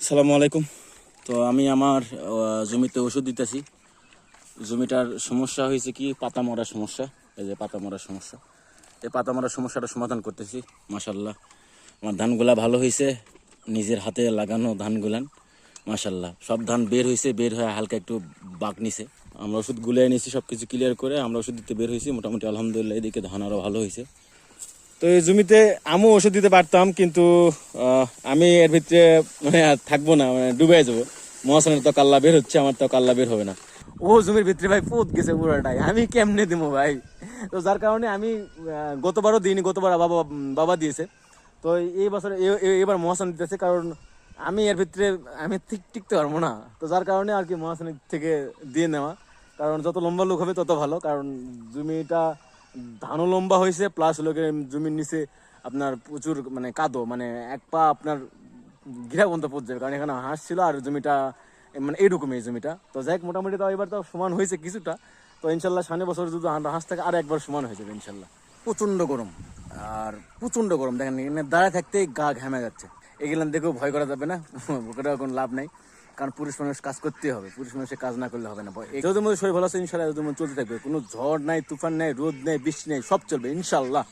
আসসালামু আলাইকুম। তো আমি আমার জমিতে ওষুধ দিতেছি। জমিটার সমস্যা হয়েছে কি, পাতা মরার সমস্যা। এই যে পাতা মরার সমস্যা, এই পাতা মরার সমস্যাটা সমাধান করতেছি। মাশাল্লাহ, আমার ধানগুলা ভালো হয়েছে। নিজের হাতে লাগানো ধানগুলান মাশাল্লাহ সব ধান বের হয়েছে, বের হয়ে হালকা একটু বাক নিছে। আমরা ওষুধ গুলিয়ে নিয়েছি, সব কিছু ক্লিয়ার করে আমরা ওষুধ দিতে বের হয়েছি। মোটামুটি আলহামদুলিল্লাহ এদিকে ধান আরও ভালো হয়েছে। তো এই জমিতে আমিও ওষুধ দিতে পারতাম, কিন্তু আমি এর ভিতরে মানে আর থাকবো না, মানে ডুবে যাবো। মহাসনের তো কাল্লা বের হচ্ছে, আমার তো কাল্লা বের হবে না। ও জমির ভিতরে ভাই পোত গেছে পুরোটাই, আমি কেমনে দেবো ভাই? তো যার কারণে আমি গতবারও দিইনি, গতবার বাবা বাবা দিয়েছে। তো এই বছর এবার মহাসন দিতেছে, কারণ আমি এর ভিতরে আমি টিকতে পারবো না। তো যার কারণে আর কি মহাসনের থেকে দিয়ে নেওয়া, কারণ যত লম্বা লোক হবে তত ভালো। কারণ জমিটা ধানও লম্বা হয়েছে, প্লাস লোকে জমির নিচে আপনার প্রচুর মানে কাদো, মানে এক পা আপনার ঘিরা পর্যন্ত পড়ছে, কারণ এখানে হাঁস ছিল আর জমিটা মানে এইরকমই জমিটা। তো যাই হোক, মোটামুটি তাও এবার তো সমান হয়েছে কিছুটা। তো ইনশাল্লাহ সামনে বছর যদি হাঁস থাকে আর একবার সমান হয়ে যাবে ইনশাল্লাহ। প্রচণ্ড গরম, আর প্রচণ্ড গরম দেখেন, এখানে দাঁড়ায় থাকতেই গা ঘামে যাচ্ছে। এগুলো দেখেও ভয় করা যাবে না, ওটা কোনো লাভ নাই। কারণ পুরুষ মানুষ কাজ করতেই হবে, পুরুষ মানুষের কাজ না করলে হবে না। যদি মধ্যে শরীর ভালো আছে ইনশাল্লাহ, যদি চলতে থাকবে, কোনো ঝড় নাই, তুফান নাই, রোদ নেই, বৃষ্টি নেই, সব চলবে ইনশাল্লাহ।